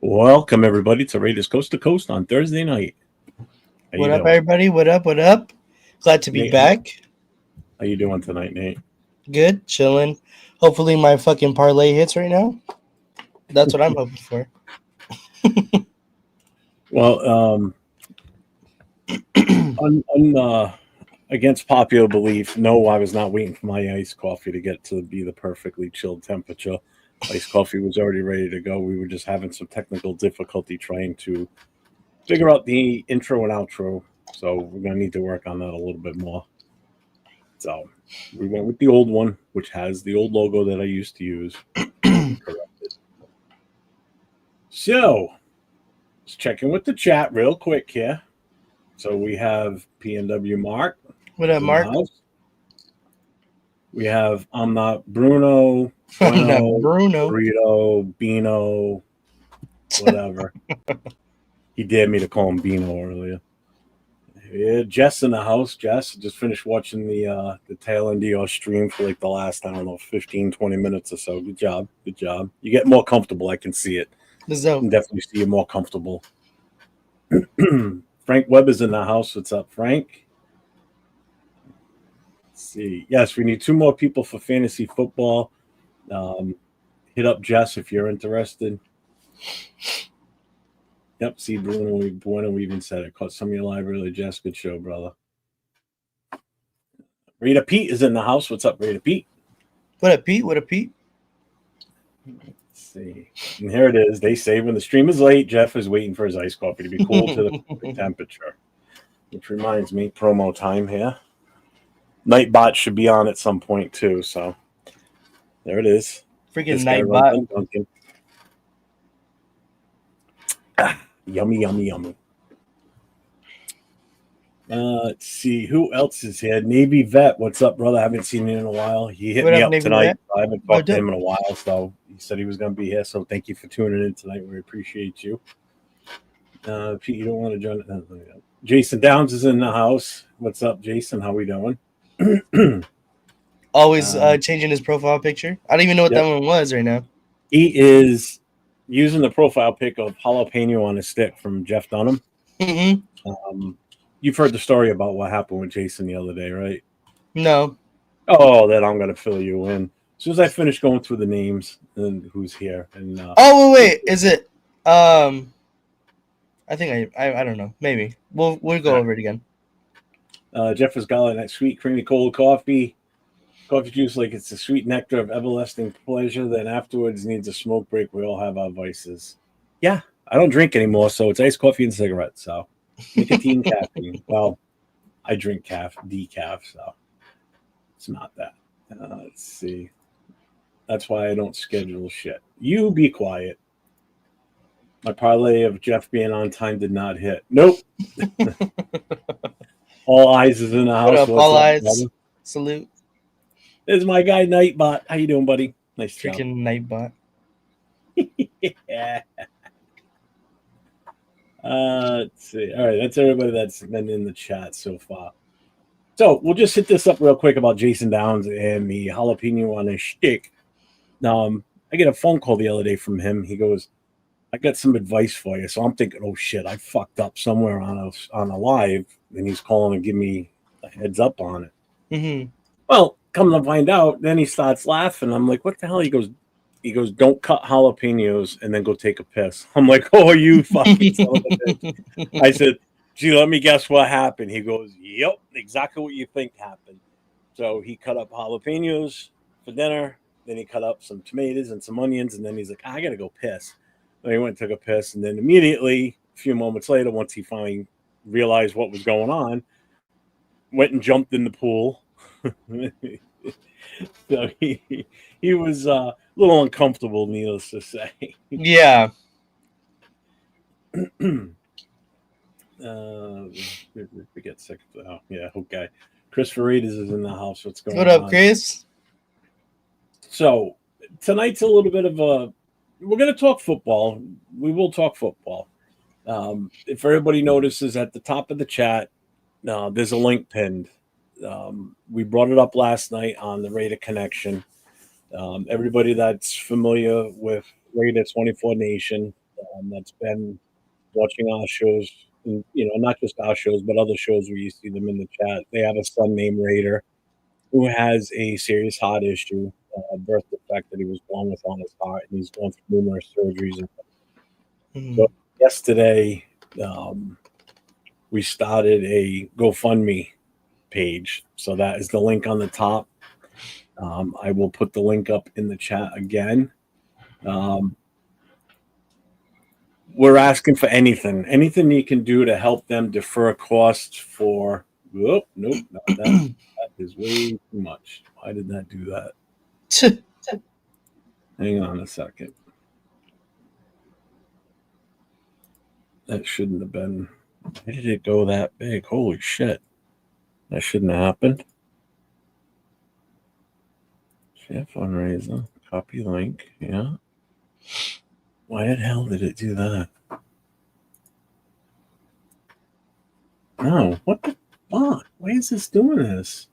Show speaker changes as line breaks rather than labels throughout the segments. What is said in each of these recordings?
Welcome, everybody, to Raiders Coast to Coast on Thursday night.
What up, everybody? What up? What up? Glad to be
Nate,
back.
How you doing tonight, Nate?
Good, chilling. Hopefully my fucking parlay hits right now. That's what I'm hoping for.
Well, against popular belief, no, I was not waiting for my iced coffee to get to be the perfectly chilled temperature. Iced coffee was already ready to go. We were just having some technical difficulty trying to figure out the intro and outro. So we're going to need to work on that a little bit more. So we went with the old one, which has the old logo that I used to use. Corrected. So let's check in with the chat real quick here. So we have PNW Mark.
What up, Mark?
We have I'm not Bruno.
I'm not Bruno.
Burrito, Bino, whatever. He dared me to call him Bino earlier. Yeah, Jess in the house. Jess just finished watching the tail end of your stream for like the last, 15, 20 minutes or so. Good job. Good job. You get more comfortable. I can see it. I can definitely see you more comfortable. Frank Webb is in the house. What's up, Frank? Let's see. Yes, we need 2 more people for fantasy football. Hit up Jess if you're interested. Yep, see, Bruno, we even said it. Caught some of your live early, Jess. Good show, brother. Raider Pete is in the house. What's up, Raider Pete?
What up, Pete? What up, Pete?
Let's see. And here it is. They say when the stream is late, Jeff is waiting for his iced coffee to be cool to the perfect temperature. Which reminds me, promo time here. Nightbot should be on at some point, too. So there it is.
Freaking Nightbot.
Yummy, yummy, yummy. Let's see. Who else is here? Navy Vet. What's up, brother? I haven't seen you in a while. He hit me up tonight. I haven't talked to him in a while, so he said he was going to be here. So thank you for tuning in tonight. We appreciate you. Pete, you don't want to join it? Jason Downs is in the house. What's up, Jason? How we doing?
Always changing his profile picture. I don't even know what that one was right now.
He is using the profile pic of jalapeno on his stick from Jeff Dunham.
Mm-hmm.
You've heard the story about what happened with Jason the other day, right?
No.
Oh, then I'm going to fill you in. As soon as I finish going through the names and who's here. And
wait. Is it? I think I don't know. Maybe. We'll go over it again.
Jeff has got that sweet, creamy, cold coffee. Coffee juice like it's the sweet nectar of everlasting pleasure. Then afterwards needs a smoke break. We all have our vices. Yeah, I don't drink anymore, so it's iced coffee and cigarettes. So nicotine, caffeine. Well, I drink decaf, so it's not that. Let's see. That's why I don't schedule shit. You be quiet. My parlay of Jeff being on time did not hit. Nope. All eyes is in the house.
What up, all eyes? Brother? Salute.
This is my guy, Nightbot. How you doing, buddy? Nice job.
Freaking Nightbot.
Yeah. Let's see. All right, that's everybody that's been in the chat so far. So we'll just hit this up real quick about Jason Downs and the jalapeno on his shtick. I get a phone call the other day from him. He goes, I got some advice for you. So I'm thinking, oh shit, I fucked up somewhere on a live, and he's calling and give me a heads up on it.
Mm-hmm.
Well, come to find out, then he starts laughing. I'm like, what the hell? He goes, don't cut jalapenos and then go take a piss. I'm like, oh, you fucking son of a bitch. I said, gee, let me guess what happened. He goes, yep, exactly what you think happened. So he cut up jalapenos for dinner. Then he cut up some tomatoes and some onions. And then he's like, I got to go piss. And he went and took a piss. And then immediately, a few moments later, once he finally realized what was going on, went and jumped in the pool. So he was a little uncomfortable, needless to say.
Yeah.
Get sick. Oh, yeah, okay. Chris Faridas is in the house. What's going on?
What up, Chris?
So tonight's a little bit of a. We're going to talk football. We will talk football. If everybody notices at the top of the chat, there's a link pinned. We brought it up last night on the Raider Connection. Everybody that's familiar with Raider24Nation, that's been watching our shows, and, not just our shows, but other shows where you see them in the chat. They have a son named Raider who has a serious heart issue, a birth defect that he was born with on his heart, and he's gone through numerous surgeries. So yesterday, we started a GoFundMe page. So that is the link on the top. I will put the link up in the chat again. We're asking for anything you can do to help them defer costs for. Oh, nope, not that. That is way too much. Why did that do that? Hang on a second. That shouldn't have been. Why did it go that big? Holy shit. That shouldn't have happened. Share fundraiser. Copy link. Yeah. Why the hell did it do that? No. What the fuck? Why is this doing this?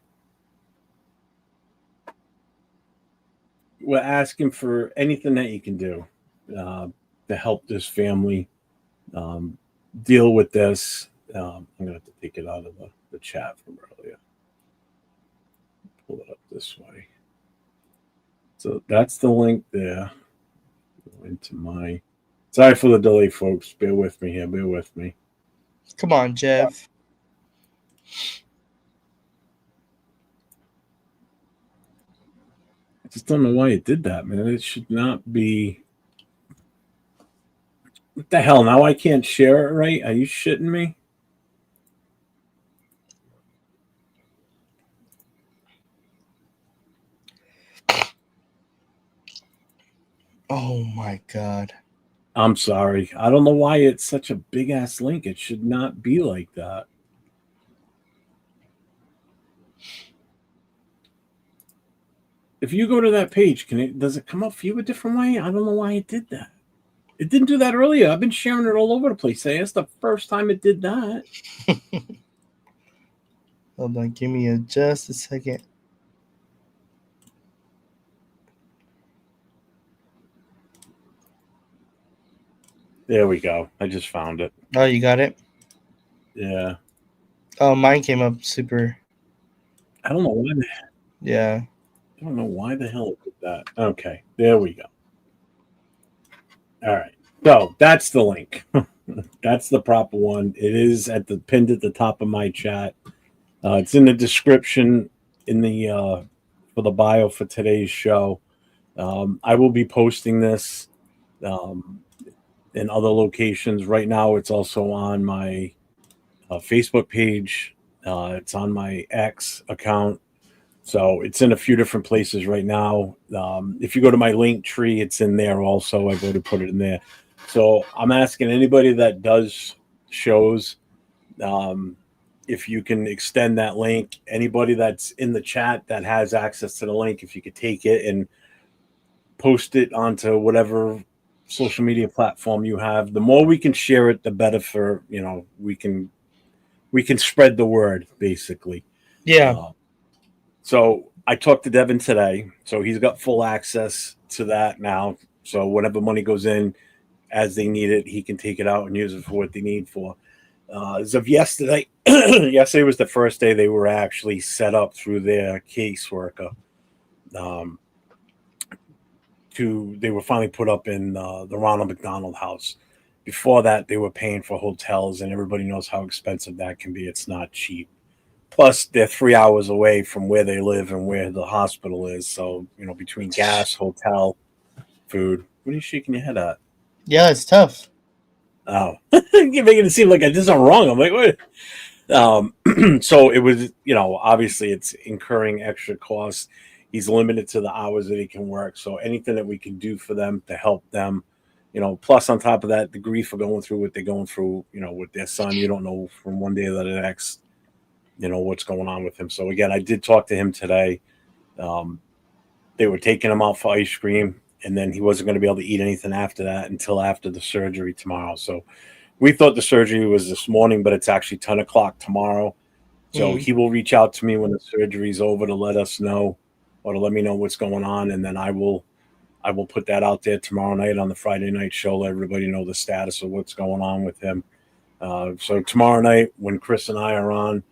We're asking for anything that you can do to help this family deal with this. I'm going to have to take it out of the chat from earlier. Pull it up this way. So that's the link there. Go into my. Sorry for the delay, folks. Bear with me here. Bear with me.
Come on, Jeff.
I just don't know why it did that, man. It should not be. What the hell? Now I can't share it right? Are you shitting me?
Oh my God.
I'm sorry. I don't know why it's such a big ass link. It should not be like that. If you go to that page, does it come up for you a different way? I don't know why it did that. It didn't do that earlier. I've been sharing it all over the place. That's the first time it did that.
Hold on, give me just a second.
There we go. I just found it.
Oh, you got it?
Yeah.
Oh, mine came up super.
I don't know why.
Yeah.
I don't know why the hell it did that. Okay. There we go. All right. So that's the link. That's the proper one. It is pinned at the top of my chat. It's in the description in the for the bio for today's show. I will be posting this in other locations. Right now, it's also on my Facebook page. It's on my X account. So it's in a few different places right now. If you go to my link tree, it's in there also. I go to put it in there. So I'm asking anybody that does shows, if you can extend that link. Anybody that's in the chat that has access to the link, if you could take it and post it onto whatever social media platform you have. The more we can share it, the better for, we can spread the word, basically.
Yeah.
So I talked to Devin today, so he's got full access to that now. So whatever money goes in, as they need it, he can take it out and use it for what they need for. As of yesterday, yesterday was the first day they were actually set up through their caseworker. They were finally put up in the Ronald McDonald House. Before that, they were paying for hotels, and everybody knows how expensive that can be. It's not cheap. Plus, they're 3 hours away from where they live and where the hospital is. So, between gas, hotel, food. What are you shaking your head at?
Yeah, it's tough.
Oh, you're making it seem like I did something wrong. I'm like, what? So it was, obviously it's incurring extra costs. He's limited to the hours that he can work. So anything that we can do for them to help them, plus on top of that, the grief of going through what they're going through, with their son, you don't know from one day to the next, what's going on with him. So again, I did talk to him today. They were taking him out for ice cream, and then he wasn't going to be able to eat anything after that until after the surgery tomorrow. So we thought the surgery was this morning, but it's actually 10 o'clock tomorrow. So he will reach out to me when the surgery is over to let us know, or to let me know what's going on, and then I will put that out there tomorrow night on the Friday night show. Let everybody know the status of what's going on with him. So tomorrow night, when Chris and I are on,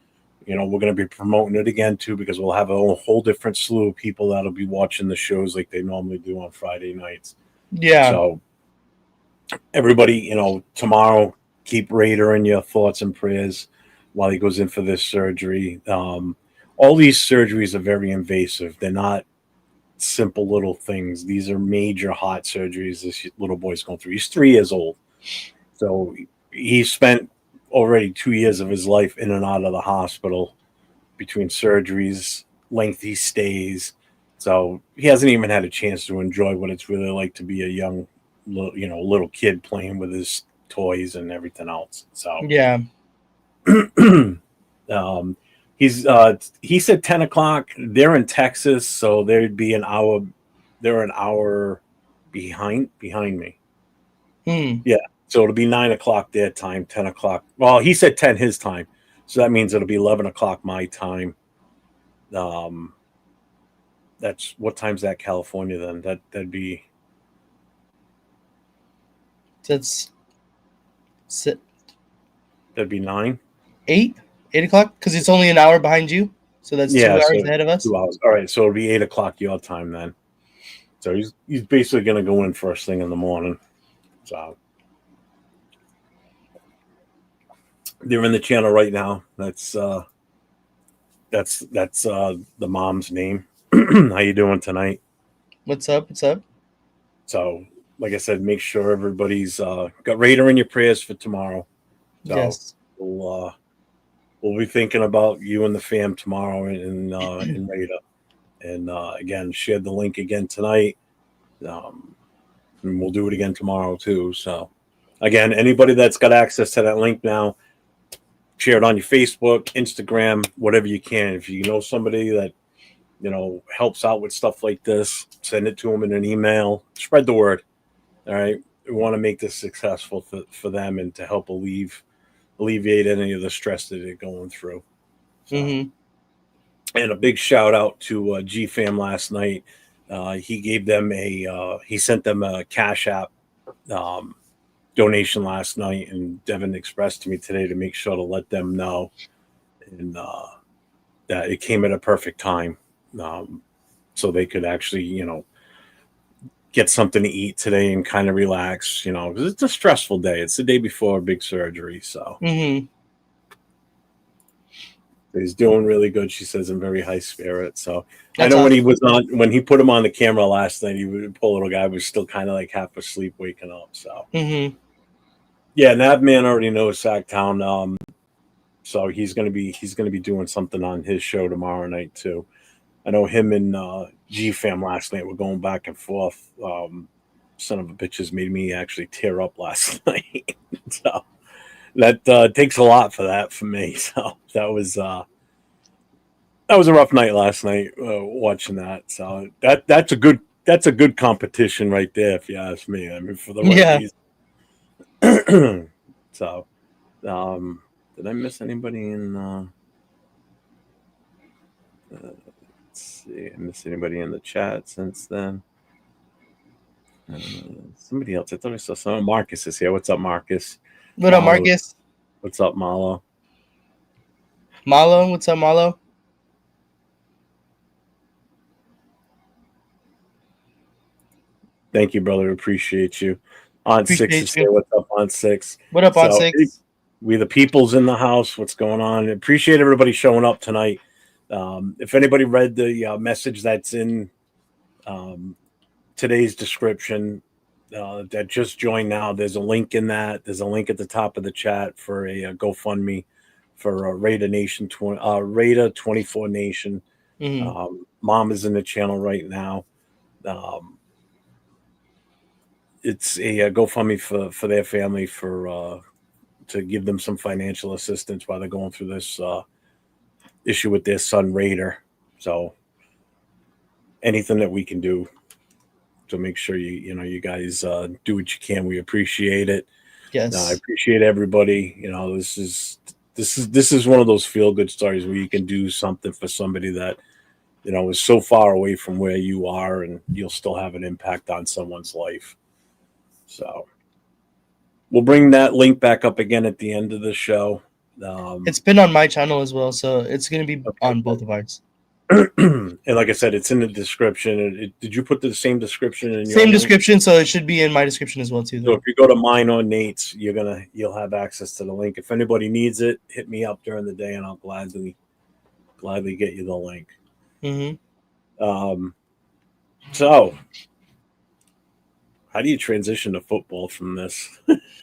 we're going to be promoting it again too, because we'll have a whole different slew of people that'll be watching the shows like they normally do on Friday nights.
Yeah.
So everybody, tomorrow, keep Raider in your thoughts and prayers while he goes in for this surgery. All these surgeries are very invasive. They're not simple little things. These are major heart surgeries this little boy's going through. He's 3 years old. So he spent already 2 years of his life in and out of the hospital between surgeries, lengthy stays. So he hasn't even had a chance to enjoy what it's really like to be a young, little kid playing with his toys and everything else. So
yeah.
He said 10 o'clock. They're in Texas, so they'd be an hour. They're an hour behind me. Yeah. So it'll be 9 o'clock their time, 10 o'clock. Well, he said 10 his time. So that means it'll be 11 o'clock my time. That's what time's that California then? That'd be.
That'd
be 9.
8 o'clock, because it's only an hour behind you. So that's 2 hours ahead of us.
2 hours. All right. So it'll be 8 o'clock your time then. So he's basically going to go in first thing in the morning. So they're in the channel right now. That's the mom's name. How you doing tonight?
What's up?
So, like I said, make sure everybody's got Raider in your prayers for tomorrow. So
yes.
We'll be thinking about you and the fam tomorrow in Raider. And again, share the link again tonight. And we'll do it again tomorrow too. So again, anybody that's got access to that link now, share it on your Facebook, Instagram, whatever you can. If you know somebody that helps out with stuff like this, send it to them in an email. Spread the word. All right, we want to make this successful for them and to help alleviate any of the stress that they're going through. So, and a big shout out to G Fam last night. He sent them a Cash App donation last night, and Devin expressed to me today to make sure to let them know, and that it came at a perfect time, so they could actually get something to eat today and kind of relax, because it's a stressful day. It's the day before a big surgery, so he's doing really good. She says in very high spirits. So that's I know awesome. when he put him on the camera last night, poor little guy was still kind of like half asleep, waking up. So yeah, and that man already knows Sacktown. So he's gonna be doing something on his show tomorrow night too. I know him and G Fam last night were going back and forth. Son of a bitches made me actually tear up last night. So that takes a lot for me. So that was a rough night last night watching that. So that's a good competition right there, if you ask me. I mean, for the right reason. So, did I miss anybody in? Let's see, I missed anybody in the chat since then. Somebody else. I thought I saw someone. Marcus is here. What's up, Marcus?
What up, Marcus?
What's up, Malo?
What's up, Malo?
Thank you, brother. Appreciate you. On Six is here. What's up, On Six?
What up, On Six?
We the people's in the house. What's going on? Appreciate everybody showing up tonight. If anybody read the message that's in today's description, that just joined now, there's a link in that. There's a link at the top of the chat for a GoFundMe for Raider24Nation. Mom is in the channel right now. It's a GoFundMe for their family to give them some financial assistance while they're going through this issue with their son Raider. So anything that we can do to make sure you guys do what you can, we appreciate it.
Yes,
I appreciate everybody. This is this is one of those feel good stories where you can do something for somebody that is so far away from where you are, and you'll still have an impact on someone's life. So we'll bring that link back up again at the end of the show.
It's been on my channel as well, so it's going to be on both of ours.
And like I said, it's in the description. Did you put the same description in your
same description? So it should be in my description as well too.
So if you go to mine or Nate's, you'll have access to the link. If anybody needs it, hit me up during the day, and I'll gladly get you the link.
Mm-hmm.
So how do you transition to football from this?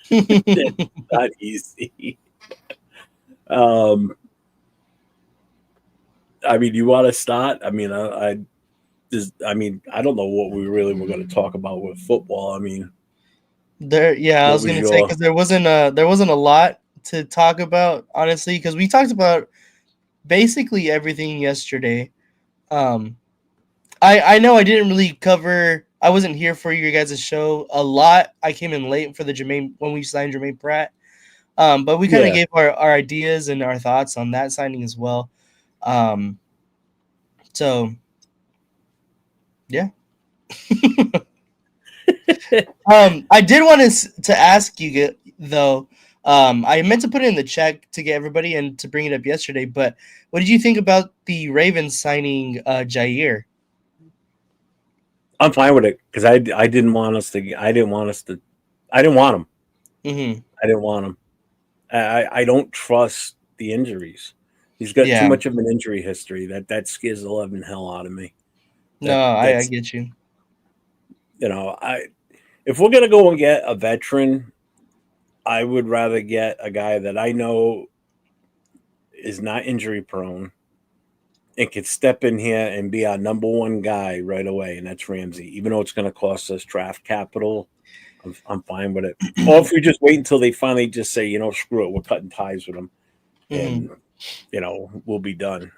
It's not easy. I mean, you want to start? I mean, I don't know what we really were going to talk about with football. I mean,
I was going to say, because there wasn't a lot to talk about, honestly, because we talked about basically everything yesterday. I know I didn't really cover. I wasn't here for your guys' show a lot. I came in late for the Jermaine when we signed Jermaine Pratt. But we kind of gave our ideas and our thoughts on that signing as well. So yeah. I did want to ask you though. I meant to put it in the chat to get everybody and to bring it up yesterday. But what did you think about the Ravens signing Jair?
I'm fine with it because I didn't want him. Mm-hmm. I didn't want him. I don't trust the injuries. He's got too much of an injury history. That scares the living hell out of me.
I get you.
If we're gonna go and get a veteran, I would rather get a guy that I know is not injury prone and can step in here and be our number one guy right away, and that's Ramsey. Even though it's going to cost us draft capital, I'm fine with it. Or if we just wait until they finally just say, screw it, we're cutting ties with them, and we'll be done.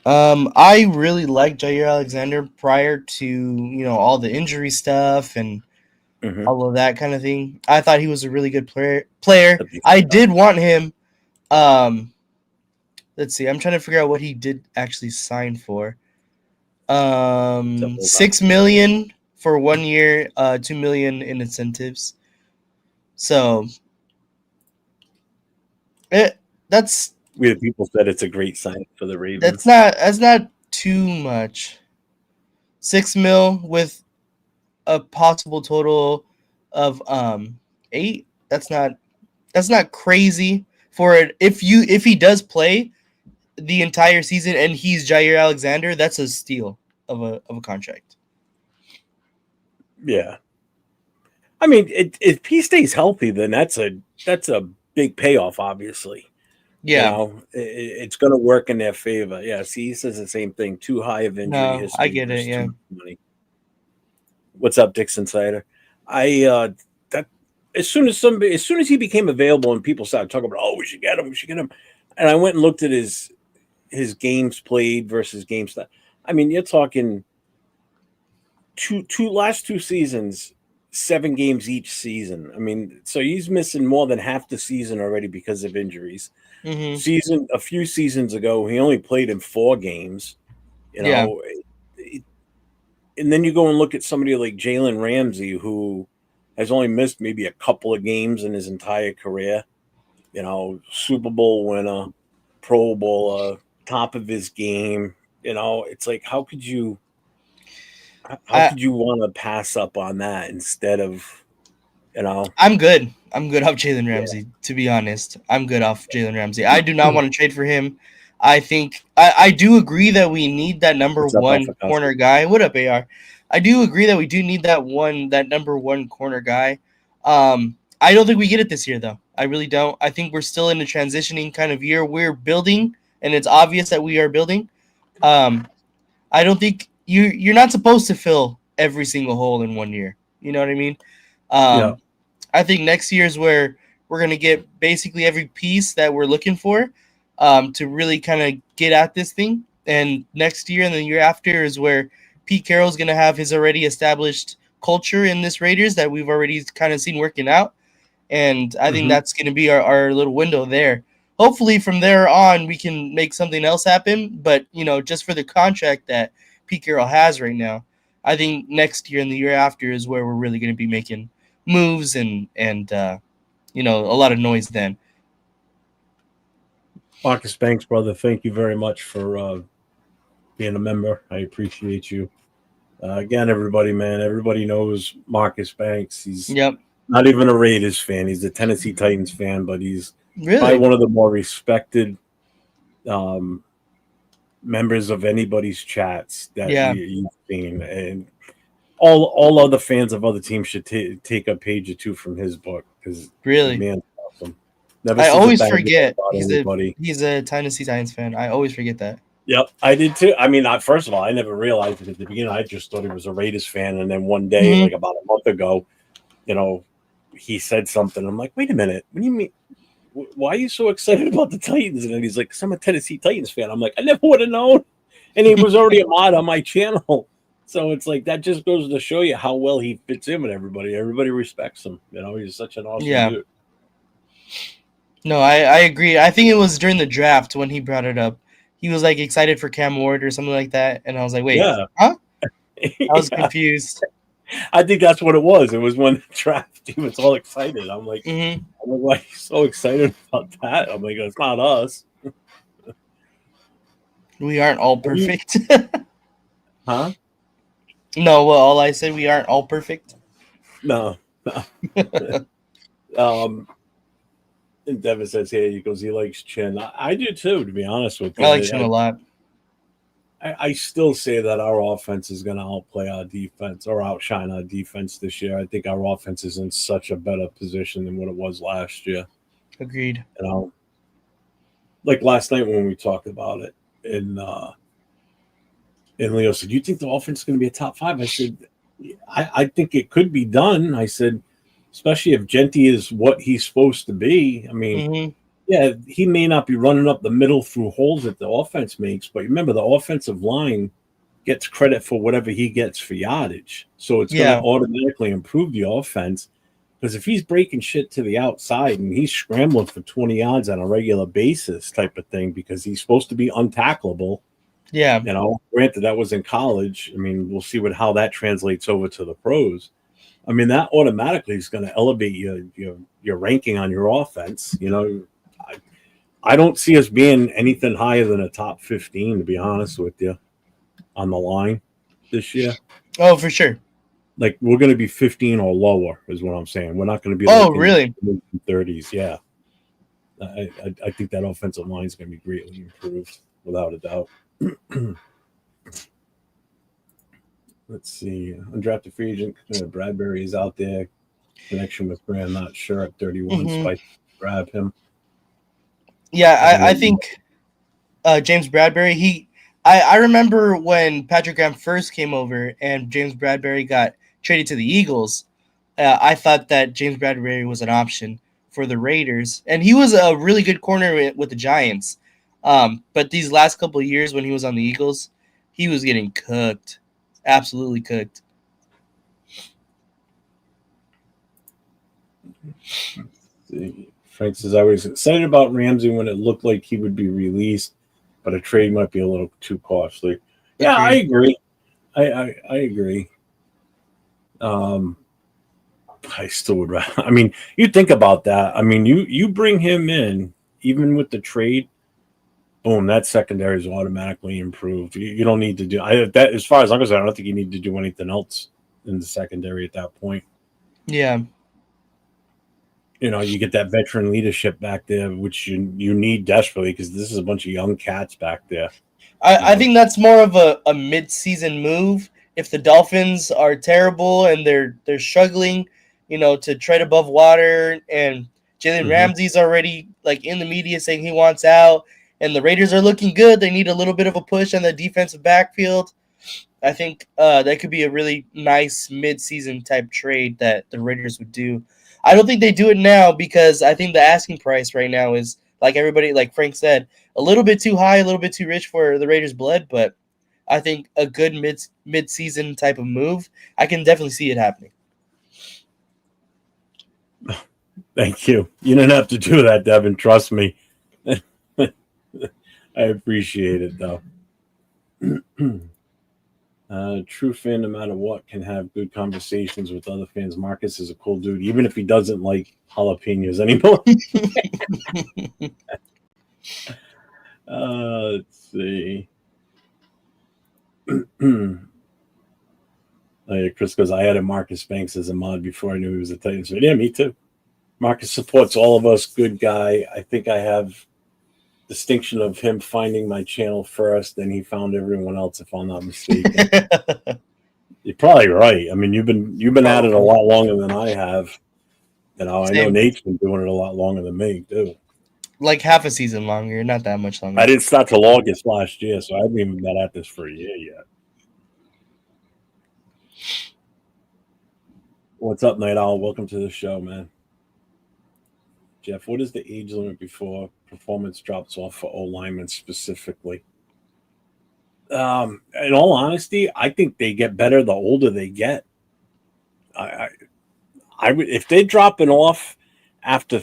I really liked Jair Alexander prior to all the injury stuff and all of that kind of thing. I thought he was a really good player. I did want him. Let's see. I'm trying to figure out what he did actually sign for. $6 million for 1 year, $2 million in incentives. So that's.
We have people said it's a great sign for the Ravens.
That's not too much. $6 million with a possible total of 8. That's not crazy for it. If he does play the entire season and he's Jair Alexander, that's a steal of a contract.
Yeah. I mean, if he stays healthy, then that's a big payoff, obviously.
Yeah.
It's going to work in their favor. Yeah, see, he says the same thing. Too high of injury history.
I get it, yeah.
Money. What's up, Dixon Sider? As soon as he became available and people started talking about, we should get him. And I went and looked at his games played versus games. I mean, you're talking last two seasons, 7 games each season. I mean, so he's missing more than half the season already because of injuries. A few seasons ago, he only played in 4 games. And then you go and look at somebody like Jalen Ramsey, who has only missed maybe a couple of games in his entire career. Super Bowl winner, Pro Bowler, top of his game. It's like, how could you want to pass up on that instead of,
I'm good off Jalen Ramsey, to be honest. I'm good off Jalen Ramsey. I do not want to trade for him. I think I do agree that we need that number one corner guy. What up, AR? I do agree that we do need that number one corner guy. I don't think we get it this year, though. I really don't. I think we're still in a transitioning kind of year. We're building, and it's obvious that we are building. I don't think you're not supposed to fill every single hole in 1 year. You know what I mean? I think next year is where we're going to get basically every piece that we're looking for to really kind of get at this thing. And next year and the year after is where Pete Carroll's going to have his already established culture in this Raiders that we've already kind of seen working out. And I think that's going to be our little window there. Hopefully from there on, we can make something else happen. But, just for the contract that Pete Carroll has right now, I think next year and the year after is where we're really going to be making moves and a lot of noise then.
Marcus Banks, brother, thank you very much for being a member. I appreciate you. Again, everybody knows Marcus Banks. He's not even a Raiders fan. He's a Tennessee Titans fan, but he's probably one of the more respected members of anybody's chats that you've seen. And all other fans of other teams should take a page or two from his book, because the man's awesome.
I always forget he's a Tennessee Titans fan. I always forget that.
Yep, I did too. I mean, first of all, I never realized it at the beginning. I just thought he was a Raiders fan, and then one day, like about a month ago, he said something. I'm like, wait a minute, what do you mean? Why are you so excited about the Titans? And then he's like, 'cause I'm a Tennessee Titans fan. I'm like, I never would have known. And he was already a mod on my channel. So it's like, that just goes to show you how well he fits in with everybody. Everybody respects him. He's such an awesome dude.
No, I agree. I think it was during the draft when he brought it up. He was like excited for Cam Ward or something like that. And I was like, wait, huh? I was confused.
I think that's what it was. It was when the draft, he was all excited. I'm like, why are you so excited about that? I'm like, it's not us.
We aren't all perfect.
Huh?
No, well, all I said, we aren't all perfect.
No. And Devin says, he goes, he likes Chin. I do too, to be honest with you.
I like Chin a lot.
I still say that our offense is going to outplay our defense or outshine our defense this year. I think our offense is in such a better position than what it was last year.
Agreed.
Like last night when we talked about it, and Leo said, "You think the offense is going to be a top 5?" I said, I think it could be done. I said, especially if Genty is what he's supposed to be. I mean, yeah, he may not be running up the middle through holes that the offense makes, but remember, the offensive line gets credit for whatever he gets for yardage. So it's going to automatically improve the offense, because if he's breaking shit to the outside and he's scrambling for 20 yards on a regular basis type of thing, because he's supposed to be untackleable.
Yeah.
Granted, that was in college. I mean, we'll see how that translates over to the pros. I mean, that automatically is going to elevate your ranking on your offense. I don't see us being anything higher than a top 15, to be honest with you, on the line this year.
Oh, for sure.
Like, we're going to be 15 or lower is what I'm saying. We're not going to be
really?
in the 30s. Yeah. I think that offensive line is going to be greatly improved, without a doubt. Let's see. Undrafted free agent Bradbury is out there. Connection with Graham, not sure at 31. Spike, grab him.
Yeah, I think James Bradbury, I remember when Patrick Graham first came over and James Bradbury got traded to the Eagles. I thought that James Bradbury was an option for the Raiders, and he was a really good corner with the Giants. But these last couple of years when he was on the Eagles, he was getting cooked. Absolutely cooked.
Frank says, I was excited about Ramsey when it looked like he would be released, but a trade might be a little too costly. Yeah, I agree. I agree. I still would rather. I mean, you think about that. I mean, you bring him in, even with the trade, boom, that secondary is automatically improved. You don't need to do that. As far as I'm concerned, I don't think you need to do anything else in the secondary at that point.
Yeah.
You get that veteran leadership back there, which you need desperately, because this is a bunch of young cats back there.
I think that's more of a mid-season move. If the Dolphins are terrible and they're struggling, to tread above water, and Jalen Ramsey's already like in the media saying he wants out, and the Raiders are looking good, they need a little bit of a push on the defensive backfield. I think that could be a really nice mid-season type trade that the Raiders would do. I don't think they do it now, because I think the asking price right now is, like everybody, like Frank said, a little bit too high, a little bit too rich for the Raiders' blood. But I think a good mid-season type of move, I can definitely see it happening.
Thank you. You didn't have to do that, Devin. Trust me. I appreciate it, though. True fan, no matter what, can have good conversations with other fans. Marcus is a cool dude, even if he doesn't like jalapenos anymore. Let's see. Chris goes, I added Marcus Banks as a mod before I knew he was a Titans fan. Yeah, me too. Marcus supports all of us. Good guy. I think I have distinction of him finding my channel first, and he found everyone else, if I'm not mistaken. You're probably right. I mean, you've been at it a lot longer than I have. You know, I know Nate's been doing it a lot longer than me too.
Like half a season longer, not that much longer.
I didn't start till August last year, so I haven't even been at this for a year yet. What's up, Night Owl? Welcome to the show, man. Jeff, what is the age limit before performance drops off for O linemen specifically? In all honesty, I think they get better the older they get. I would, if they're dropping off after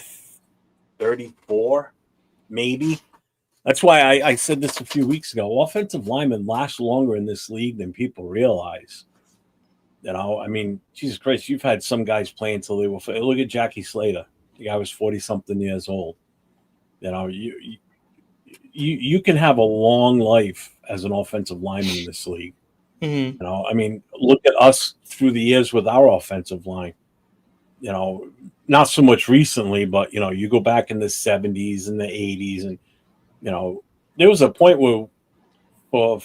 34, maybe. That's why I said this a few weeks ago. Offensive linemen last longer in this league than people realize. You know, I mean, Jesus Christ, you've had some guys play until they were. Look at Jackie Slater. The guy was 40-something years old. You know, you can have a long life as an offensive lineman in this league.
Mm-hmm.
You know, I mean, look at us through the years with our offensive line. You know, not so much recently, but, you know, you go back in the 70s and the 80s, and, you know, there was a point where for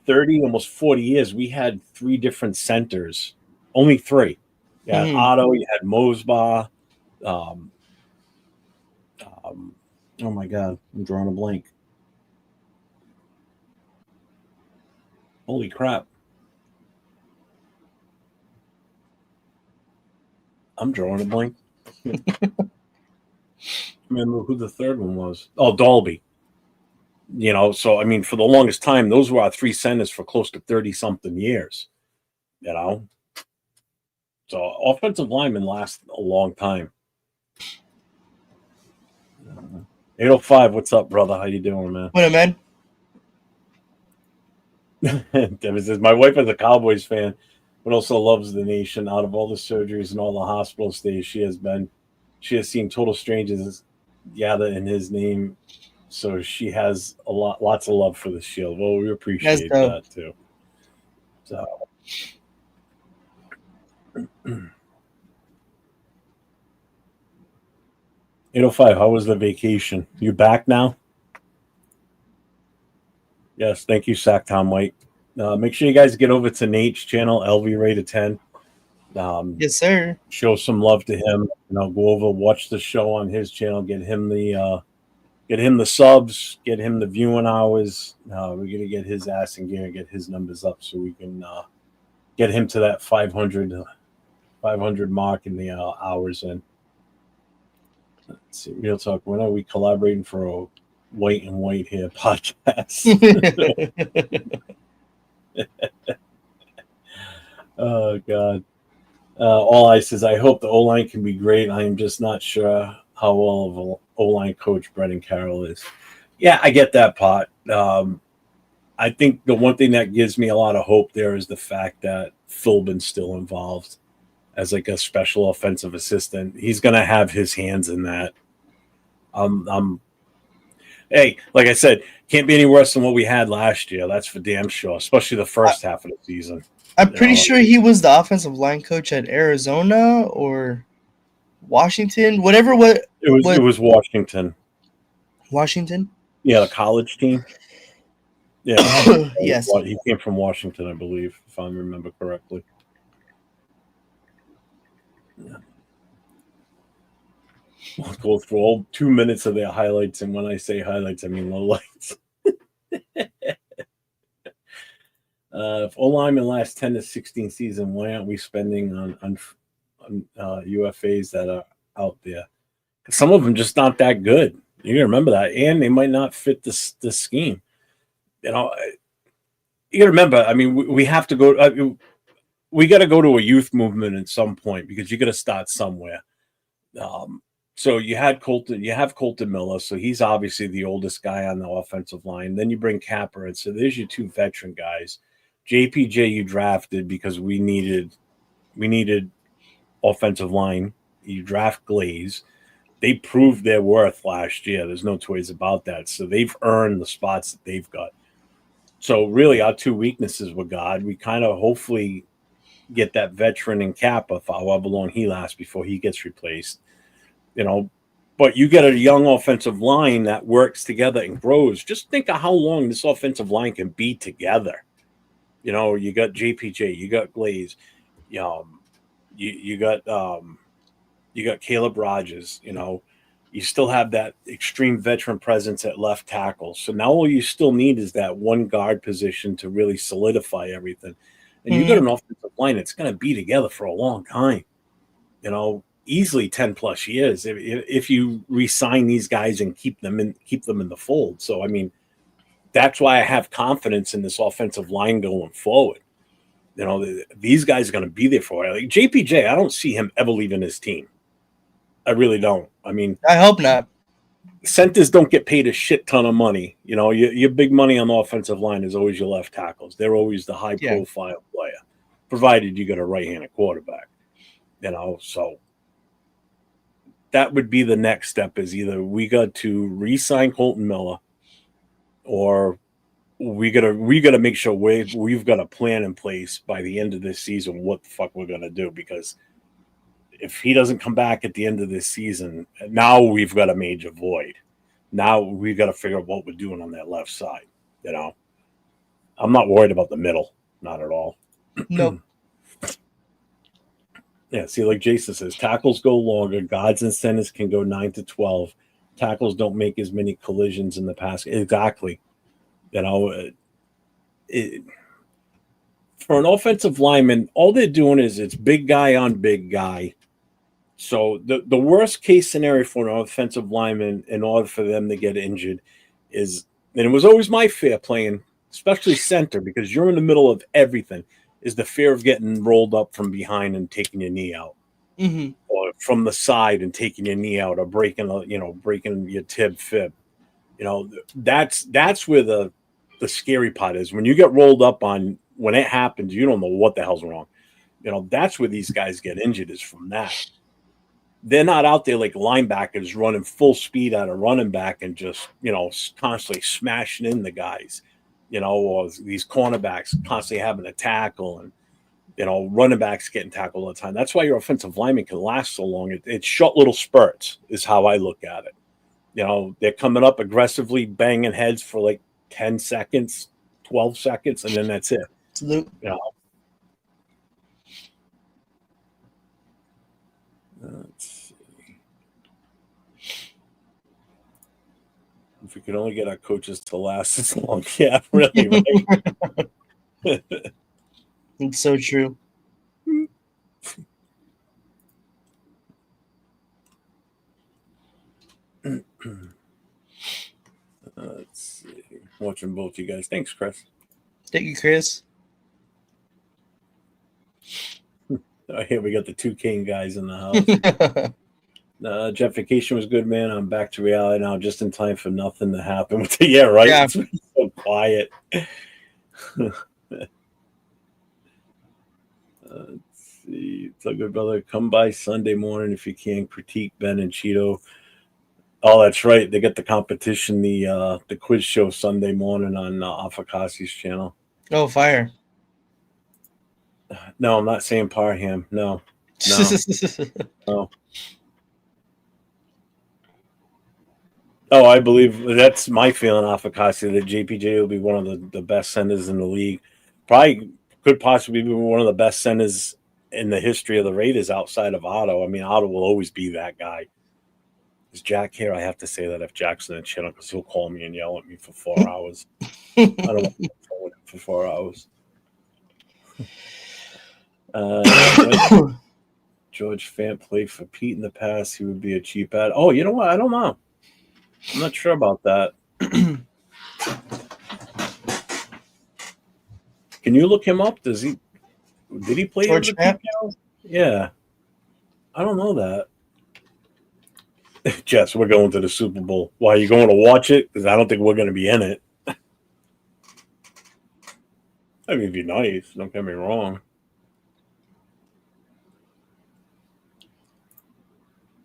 30, almost 40 years, we had 3 different centers, only 3. You had Otto, you had Mosba. Oh my God, I'm drawing a blank. Holy crap. I'm drawing a blank. Remember who the third one was? Oh, Dalby. You know, so I mean, for the longest time, those were our 3 centers for close to 30-something years. You know, so offensive linemen last a long time. 805, what's up, brother? How you doing, man?
What up, man?
Devin says, my wife is a Cowboys fan, but also loves the nation. Out of all the surgeries and all the hospital stays she has seen total strangers gather in his name. So she has lots of love for the Shield. Well, we appreciate that too. So 805, how was the vacation? You back now? Yes, thank you, Sack Tom White. Make sure you guys get over to Nate's channel, LV Raider10.
Yes, sir.
Show some love to him. You know, go over, watch the show on his channel, get him the subs, get him the viewing hours. We're gonna get his ass in gear and get his numbers up so we can get him to that 500 mark in the hours in. Let's see, real talk. When are we collaborating for a White and White Hair podcast? Oh God. All I says, I hope the O-line can be great. I am just not sure how well of an O-line coach Brennan Carroll is. Yeah, I get that part. I think the one thing that gives me a lot of hope there is the fact that Philbin's still involved as like a special offensive assistant. He's going to have his hands in that. Hey, like I said, can't be any worse than what we had last year. That's for damn sure, especially the first half of the season.
I'm pretty sure he was the offensive line coach at Arizona or Washington, whatever. It
was Washington.
Washington?
Yeah, the college team. Yeah.
Yes.
He came from Washington, I believe, if I remember correctly. Yeah. We'll go through all 2 minutes of their highlights, and when I say highlights, I mean lowlights. If O-linemen last 10 to 16 season, why aren't we spending on UFAs that are out there? Some of them just not that good. You gotta remember that, and they might not fit the scheme. You know, you gotta remember. I mean, we have to go. We got to go to a youth movement at some point because you got to start somewhere. So you have Colton Miller, so he's obviously the oldest guy on the offensive line. Then you bring Capper in, so there's your two veteran guys. JPJ you drafted because we needed offensive line. You draft Glaze. They proved their worth last year. There's no two ways about that. So they've earned the spots that they've got. So really, our two weaknesses were God. We kind of hopefully get that veteran in Kappa for however long he lasts before he gets replaced. But you get a young offensive line that works together and grows. Just think of how long this offensive line can be together. You got JPJ, you got Glaze, you got Caleb Rogers. You still have that extreme veteran presence at left tackle. So now all you still need is that one guard position to really solidify everything. And you got an offensive line that's going to be together for a long time. Easily 10 plus years if you re-sign these guys and keep them in the fold. So I mean, that's why I have confidence in this offensive line going forward. These guys are going to be there for it. Like JPJ, I don't see him ever leaving his team. I really don't. I mean,
I hope not.
Centers don't get paid a shit ton of money. Your big money on the offensive line is always your left tackles. They're always the high profile player, provided you got a right-handed quarterback. So that would be the next step, is either we got to re-sign Colton Miller, or we gotta make sure we've got a plan in place by the end of this season what the fuck we're gonna do, because if he doesn't come back at the end of this season, now we've got a major void. Now we've got to figure out what we're doing on that left side. I'm not worried about the middle, not at all.
Nope.
Yeah, see, like Jason says, tackles go longer. Guards and centers can go 9 to 12. Tackles don't make as many collisions in the pass. Exactly. For an offensive lineman, all they're doing is it's big guy on big guy. So the worst case scenario for an offensive lineman, in order for them to get injured, is, and it was always my fear playing, especially center, because you're in the middle of everything, is the fear of getting rolled up from behind and taking your knee out, or from the side and taking your knee out, or breaking your fib. That's where the scary part is. When you get rolled up on, when it happens, you don't know what the hell's wrong. That's where these guys get injured, is from that. They're not out there like linebackers running full speed at a running back and just, constantly smashing in the guys, or these cornerbacks constantly having a tackle, and, running backs getting tackled all the time. That's why your offensive lineman can last so long. It's short little spurts is how I look at it. They're coming up aggressively, banging heads for like 10 seconds, 12 seconds, and then that's it.
Salute.
Let's see. If we could only get our coaches to last as long. Yeah, really, right?
It's so true.
Let's see. Watching both you guys. Thanks, Chris.
Thank you, Chris.
Here we got the two Kane guys in the house. Jeff, vacation was good, man. I'm back to reality now, just in time for nothing to happen. Yeah, right.
Yeah.
It's so quiet. Let's see. It's a good brother. Come by Sunday morning if you can. Critique Ben and Cheeto. Oh, that's right. They get the competition, the quiz show Sunday morning on Afakasi's channel.
Oh, fire.
No, I'm not saying Parham. No. No. Oh, I believe that's my feeling, Afakasi, that JPJ will be one of the best centers in the league. Probably could possibly be one of the best centers in the history of the Raiders outside of Otto. I mean, Otto will always be that guy. Is Jack here? I have to say that if Jack's in the channel, because he'll call me and yell at me for 4 hours. I don't want to phone him for 4 hours. George Fant played for Pete in the past. He would be a cheap ad. Oh, you know what? I don't know. I'm not sure about that. Can you look him up? Did he play
George Fant?
Yeah. I don't know that. Jess, we're going to the Super Bowl. Why are you going to watch it? Because I don't think we're going to be in it. I mean, it'd be nice. Don't get me wrong.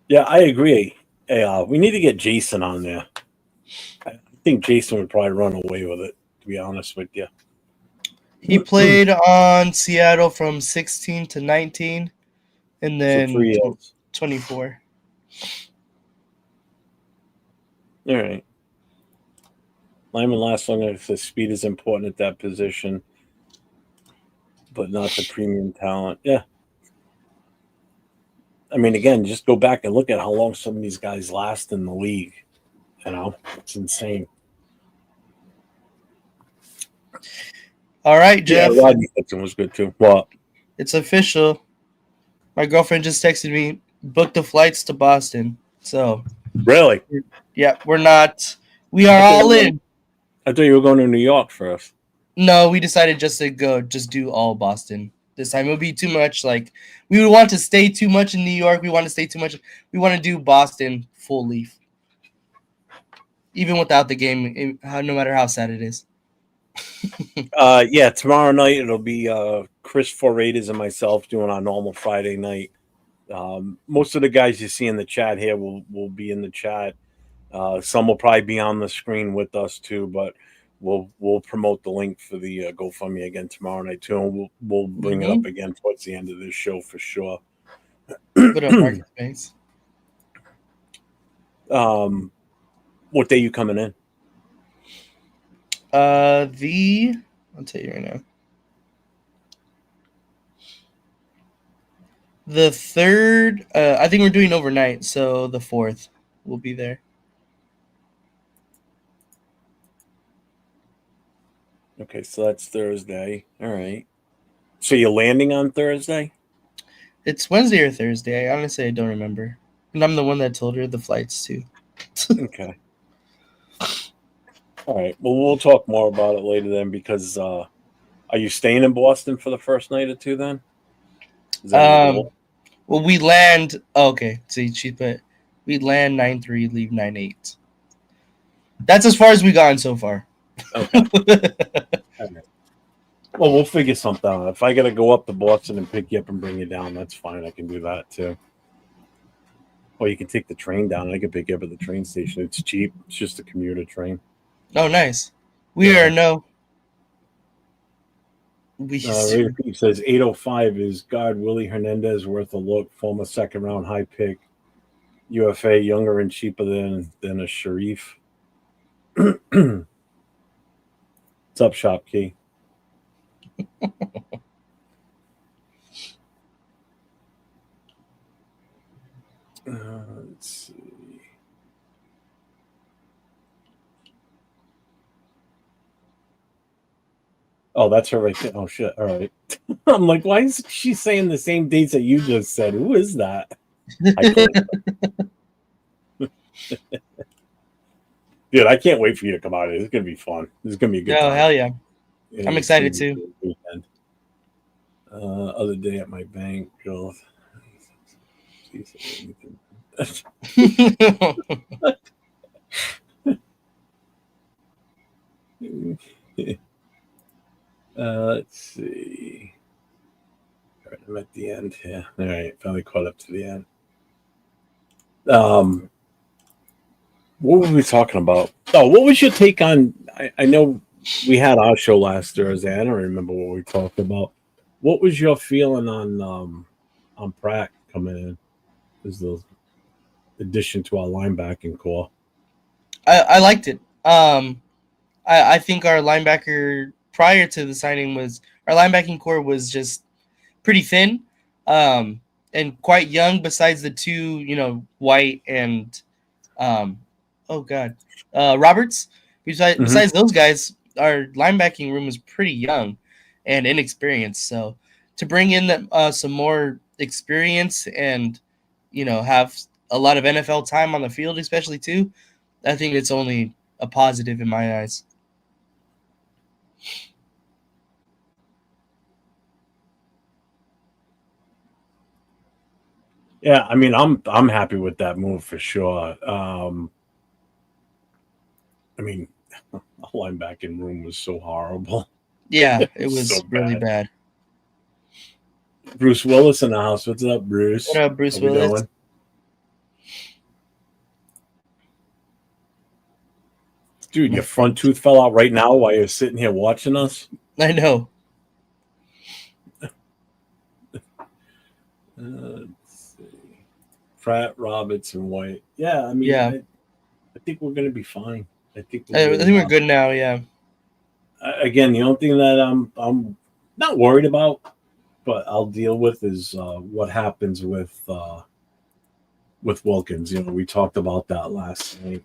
Yeah, I agree. We need to get Jason on there. I think Jason would probably run away with it, to be honest with you.
He played on Seattle from 16 to 19, and then
3 years.
24.
All right. Lyman last long if the speed is important at that position, but not the premium talent. Yeah. I mean, again, just go back and look at how long some of these guys last in the league. You know, it's insane.
All right, Jeff.
Yeah, Rodney Hudson was good too. What?
It's official. My girlfriend just texted me, book the flights to Boston. So,
Really?
yeah, we're not. We are all in.
I thought you were going to New York first.
No, we decided just to just do all Boston this time. It would be too much. Like, we would want to stay too much in New York. We want to stay too much. We want to do Boston full leaf, even without the game, no matter how sad it is.
Yeah, tomorrow night it'll be Chris Raiders and myself doing our normal Friday night. Most of the guys you see in the chat here will be in the chat. Some will probably be on the screen with us too, but we'll promote the link for the GoFundMe again tomorrow night too, and we'll bring it up again towards the end of this show for sure.
Put up market space.
What day you coming in?
I'll tell you right now. The 3rd, I think we're doing overnight, so the 4th will be there.
Okay, so that's Thursday. All right. So you're landing on Thursday?
It's Wednesday or Thursday. Honestly, I don't remember. And I'm the one that told her the flights too.
Okay. All right. Well, we'll talk more about it later then because are you staying in Boston for the first night or two then? Is that your goal?
Well, we land. Oh, okay. See, she put we land 9-3, leave 9-8. That's as far as we gotten so far.
Okay. All right. Well, we'll figure something out. If I got to go up to Boston and pick you up and bring you down, that's fine. I can do that too. Or you can take the train down. I can pick you up at the train station. It's cheap. It's just a commuter train.
Oh, nice. We are no.
Raider Pete says 805 is guard Willie Hernandez worth a look. Former second round high pick. UFA younger and cheaper than a Sharif. What's up, Shop Key? Let's see. Oh, that's her right there. Oh, shit. All right. I'm like, why is she saying the same dates that you just said? Who is that? Dude, I can't wait for you to come out. It's going to be fun. This is going to be a good time.
Oh, hell yeah. I'm excited too.
Other day at my bank, girl. Let's see. All right, I'm at the end here. All right, finally caught up to the end. What were we talking about? Oh, what was your take on? I know we had our show last Thursday. I don't remember what we talked about. What was your feeling on Pratt coming in as the addition to our linebacking core?
I liked it. I think our linebacker prior to the signing was our linebacking core was just pretty thin, and quite young. Besides the two, White and Roberts. Besides those guys, our linebacking room is pretty young and inexperienced. So to bring in some more experience and have a lot of NFL time on the field, especially too, I think it's only a positive in my eyes.
Yeah, I mean, I'm happy with that move for sure. I mean, the linebacking room was so horrible.
Yeah, it
was
was
so
really
bad.
bad.
Bruce Willis in the house. What's up, Bruce?
What up, Bruce
How we
Willis?
doing? Dude, your front tooth fell out right now while you're sitting here watching us.
I know.
Let's see. Pratt, Roberts, and White. Yeah, I mean,
Yeah.
I think we're going to be fine. I think
we're good now. Yeah.
Again, the only thing that I'm not worried about, but I'll deal with is what happens with Wilkins. You know, we talked about that last night.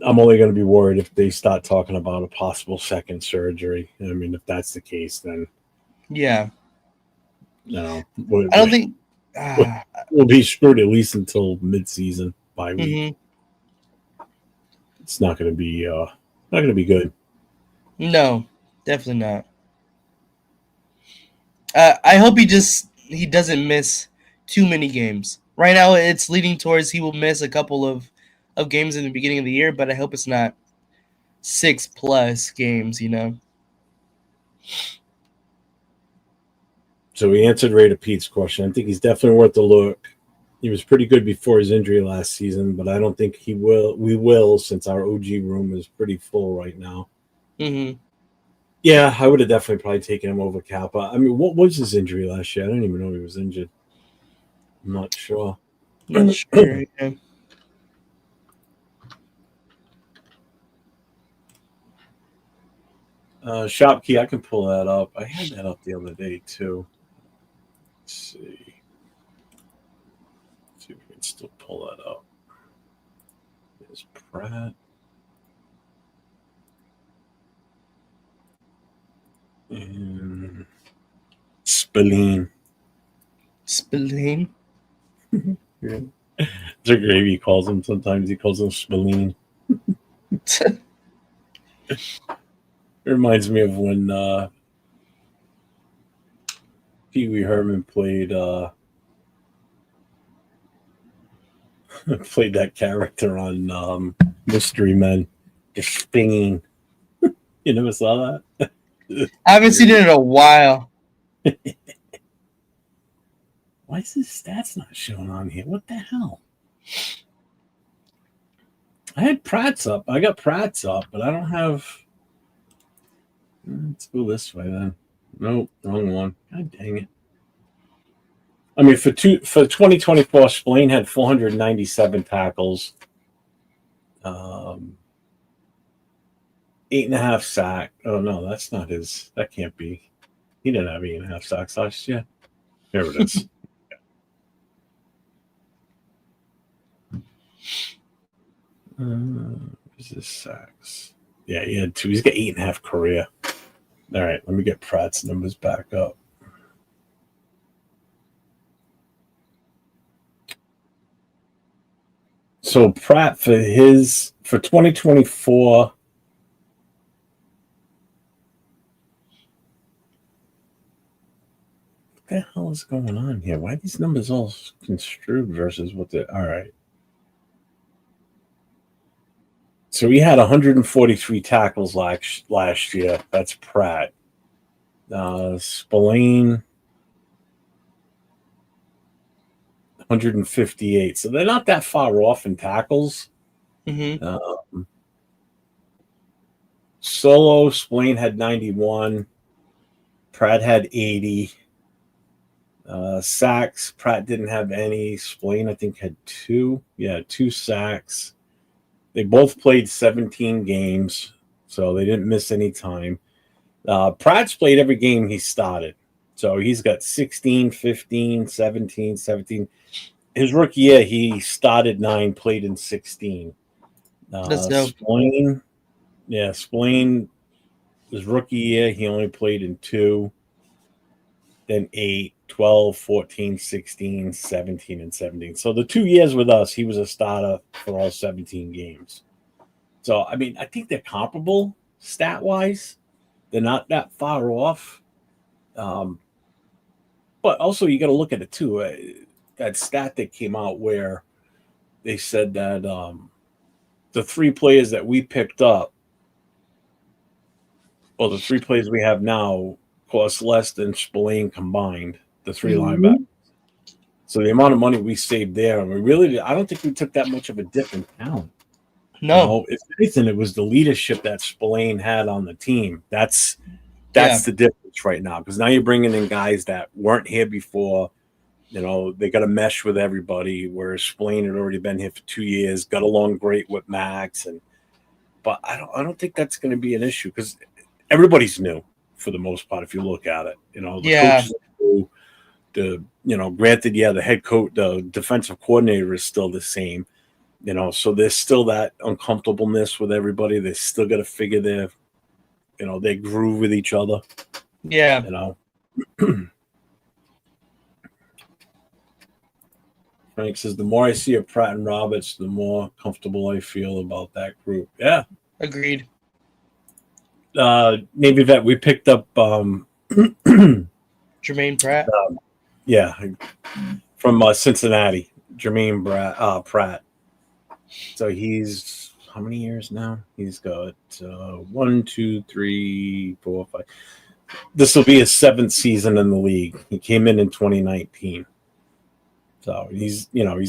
I'm only going to be worried if they start talking about a possible second surgery. I mean, if that's the case, then
yeah,
no,
I don't think
we'll be screwed at least until mid-season bye week.
Mm-hmm.
It's not going to be good.
No, definitely not. I hope he doesn't miss too many games. Right now, it's leading towards he will miss a couple of games in the beginning of the year, but I hope it's not 6+ games. You know.
So we answered Raider Pete's question. I think he's definitely worth a look. He was pretty good before his injury last season, but I don't think we will since our OG room is pretty full right now.
Mm-hmm.
Yeah, I would have definitely probably taken him over Kappa. I mean, what was his injury last year? I didn't even know he was injured. I'm not sure.
Not sure. Yeah.
Shop key, I can pull that up. I had that up the other day too. Let's see. Let's see if we can still pull that up. There's Pratt. And Spillane.
Spillane?
Yeah. It's a gravy calls him. Sometimes he calls him Spillane. It reminds me of when Pee Wee Herman played played that character on Mystery Men, the Spinging. You never saw that?
I haven't seen it in a while.
Why is his stats not showing on here? What the hell? I had Pratt's up. I got Pratt's up, but I don't have. Let's go this way then. Nope, wrong one. God dang it. I mean, for 2024, Spillane had 497 tackles, 8.5 sack. Oh no, that's not his. That can't be. He didn't have 8.5 sacks last year. There it is. Where's his sacks? Yeah, he had 2. He's got 8.5 career. All right, let me get Pratt's numbers back up. So Pratt for 2024. What the hell is going on here? Why are these numbers all construed versus what they all right? So we had 143 tackles last year. That's Pratt. Spillane 158. So they're not that far off in tackles.
Mm-hmm.
Solo Spillane had 91. Pratt had 80. Sacks, Pratt didn't have any. Spillane, I think, had 2. Yeah, 2 sacks. They both played 17 games, so they didn't miss any time. Pratt's played every game he started. So he's got 16, 15, 17, 17. His rookie year, he started 9, played in 16.
That's dope.
Spillane, his rookie year, he only played in 2. Then 8, 12, 14, 16, 17, and 17. So the 2 years with us, he was a starter for all 17 games. So, I mean, I think they're comparable stat-wise. They're not that far off. But But also, you got to look at it too. That stat that came out where they said that the 3 players that we picked up, well, the 3 players we have now cost less than Spillane combined, the 3 linebackers. So the amount of money we saved there, and I don't think we took that much of a dip in talent.
No.
If anything, it was the leadership that Spillane had on the team. That's the difference right now, because now you're bringing in guys that weren't here before. They got to mesh with everybody, whereas Spillane had already been here for 2 years, got along great with Max. But I don't think that's going to be an issue, because everybody's new for the most part if you look at it. The coaches are new. Granted, the head coach, the defensive coordinator is still the same. So there's still that uncomfortableness with everybody. They still got to figure they groove with each other.
Yeah.
Frank says, the more I see of Pratt and Roberts, the more comfortable I feel about that group. Yeah.
Agreed.
Navy vet, we picked up
Jermaine Pratt.
From Cincinnati. Jermaine Pratt. So he's how many years now? He's got 1, 2, 3, 4, 5. This will be his 7th season in the league. He came in 2019. So he's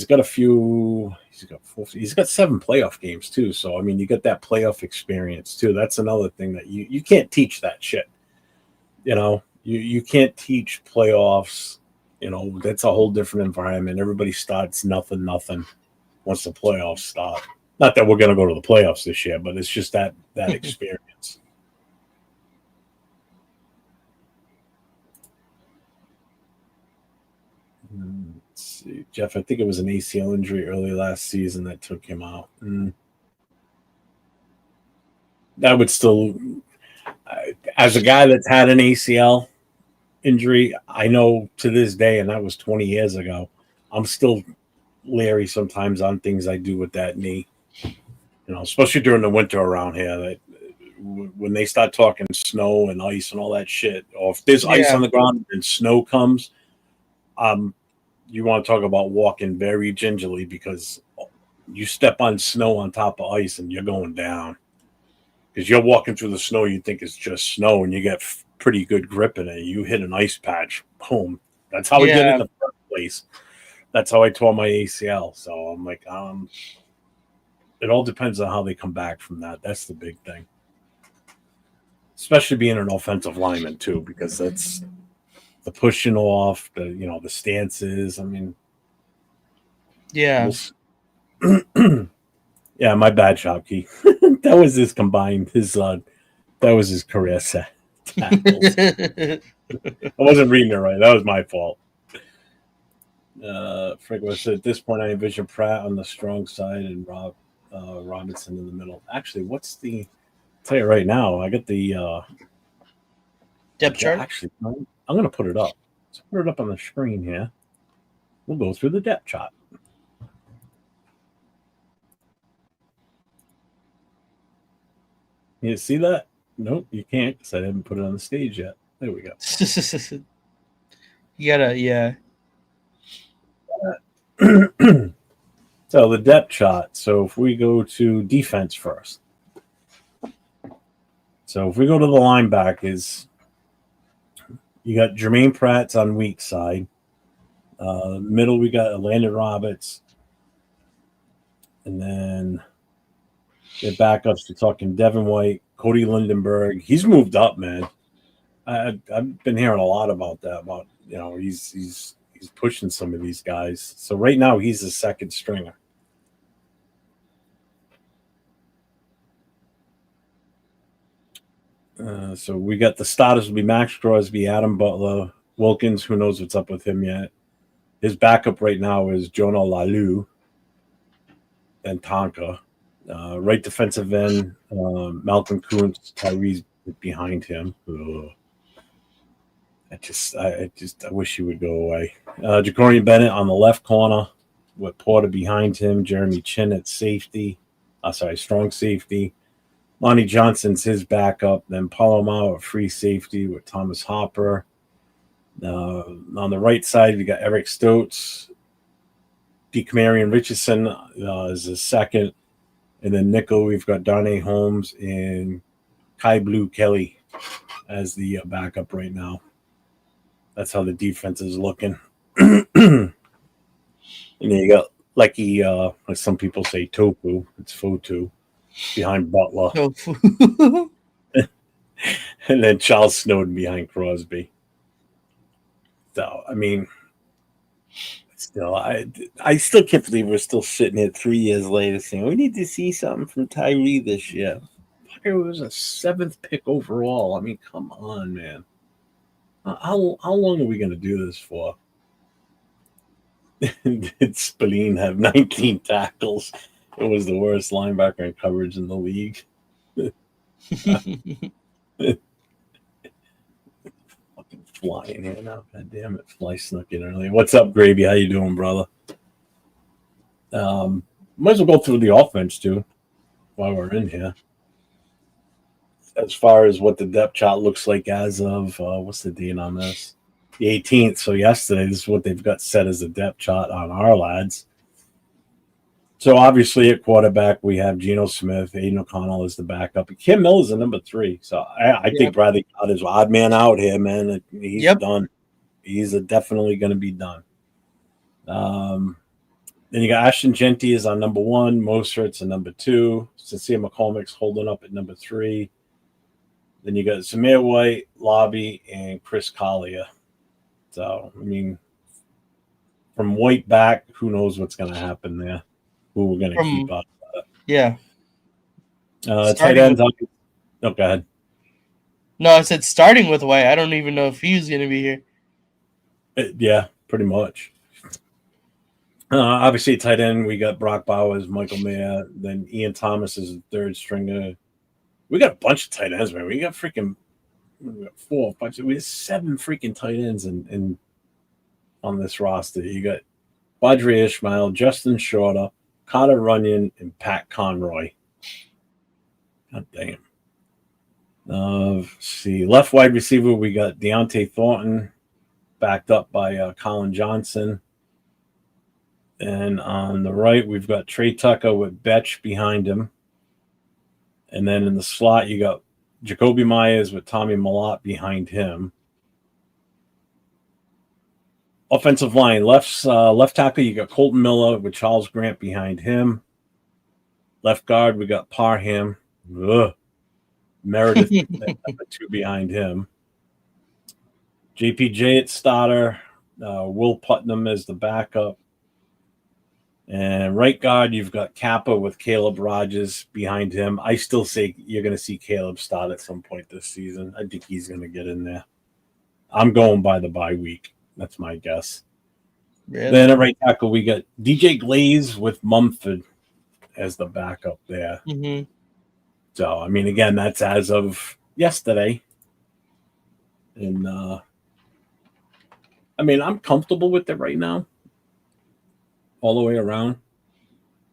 got a few. He's got 7 playoff games too. So you got that playoff experience too. That's another thing that you can't teach that shit. You can't teach playoffs. That's a whole different environment. Everybody starts nothing once the playoffs start. Not that we're going to go to the playoffs this year, but it's just that experience. Let's see. Jeff, I think it was an ACL injury early last season that took him out. That would still, as a guy that's had an ACL injury, I know to this day, and that was 20 years ago, I'm still leery sometimes on things I do with that knee. Especially during the winter around here, that when they start talking snow and ice and all that shit, or if there's ice on the ground and snow comes, you want to talk about walking very gingerly, because you step on snow on top of ice and you're going down, because you're walking through the snow, you think it's just snow, and you get pretty good grip in it. You hit an ice patch, boom. That's how we did it in the first place. That's how I tore my ACL. So I'm like, it all depends on how they come back from that. That's the big thing, especially being an offensive lineman too, because that's the pushing off, the stances.
Yeah.
Yeah, my bad, Shopkey. That was his combined. That was his career set. Tackles. I wasn't reading it right. That was my fault. Frank said, at this point, I envision Pratt on the strong side and Robinson in the middle. Actually, I'll tell you right now, I got the
depth chart.
Actually, I'm going to put it up. Let's put it up on the screen here. We'll go through the depth chart. You see that? Nope, you can't, because I haven't put it on the stage yet. There we go.
You gotta,
So the depth chart. So if we go to defense first. So if we go to the linebackers, you got Jermaine Pratt's on weak side. Middle, we got Landon Roberts. And then their backups, we're talking Devin White, Cody Lindenberg. He's moved up, man. I've been hearing a lot about that. About he's pushing some of these guys. So right now he's the second stringer. So we got the starters will be Max Crosby, Adam Butler, Wilkins. Who knows what's up with him yet? His backup right now is Jonah Lalu and Tonka. Right defensive end, Malcolm Kuntz, Tyrese behind him. Ugh. I wish he would go away. Ja'Cory Bennett on the left corner with Porter behind him. Jeremy Chin at safety. Strong safety. Lonnie Johnson's his backup. Then Palomar at free safety with Thomas Hopper. On the right side, we got Eric Stokes, DeCamarion Richardson is the second, and then nickel we've got Darnay Holmes and Kai Blue Kelly as the backup right now. That's how the defense is looking. And then you got Lecky, like some people say, Tofu. It's Fotu behind Butler, and then Charles Snowden behind Crosby. So I mean, still, I still can't believe we're still sitting here 3 years later saying we need to see something from Tyree this year. Fucker was a 7th pick overall. I mean, come on, man. How long are we going to do this for? Did Spillane have 19 tackles? It was the worst linebacker in coverage in the league. Fucking flying here now. God damn it. Fly snuck in early. What's up, Gravy? How you doing, brother? Might as well go through the offense, too, while we're in here. As far as what the depth chart looks like as of, what's the date on this? The 18th. So yesterday, this is what they've got set as a depth chart on our lads. So obviously at quarterback, we have Geno Smith, Aiden O'Connell is the backup. Kim Miller's the number 3. So I think Bradley got his odd man out here, man. He's done. He's definitely going to be done. Then you got Ashton Genty is on number 1. Mostert's on number 2. Sincere McCormick's holding up at number 3. Then you got Samir White, Lobby, and Chris Collier. So, I mean, from White back, who knows what's going to happen there? Who we're going to keep up.
Yeah.
Tight ends. Oh, go ahead.
No, I said starting with White. I don't even know if he's going to be here.
Yeah, pretty much. Obviously, tight end, we got Brock Bowers, Michael Mayer. Then Ian Thomas is the third stringer. We got a bunch of tight ends, man. We got 4, 5, we have 7 freaking tight ends in on this roster. You got Badri Ishmael, Justin Shorter, Carter Runyon, and Pat Conroy. God damn. Let's see. Left wide receiver, we got Deontay Thornton, backed up by Colin Johnson. And on the right, we've got Trey Tucker with Betch behind him. And then in the slot, you got Jacoby Myers with Tommy Malott behind him. Offensive line, left tackle, you got Colton Miller with Charles Grant behind him. Left guard, we got Parham. Meredith number 2 behind him. JPJ at starter. Will Putnam as the backup. And right guard, you've got Kappa with Caleb Rogers behind him. I still say you're going to see Caleb start at some point this season. I think he's going to get in there. I'm going by the bye week. That's my guess. Really? Then at right tackle, we got DJ Glaze with Mumford as the backup there.
Mm-hmm.
So, I mean, again, that's as of yesterday. And, I mean, I'm comfortable with it right now. All the way around.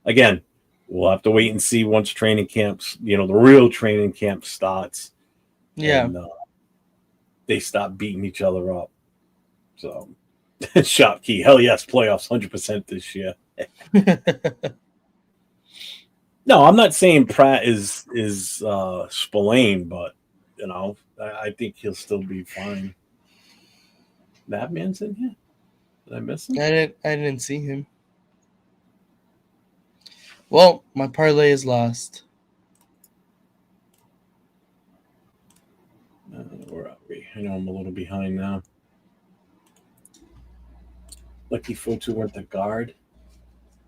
Again, we'll have to wait and see once training camps, the real training camp starts.
Yeah.
And, they stop beating each other up. So, shot key. Hell yes, playoffs 100% this year. No, I'm not saying Pratt is Spillane, but, I think he'll still be fine. That man's in here? Did I miss him?
I didn't see him. Well, my parlay is lost.
Where are we? I know I'm a little behind now. Lucky Fotu went the guard.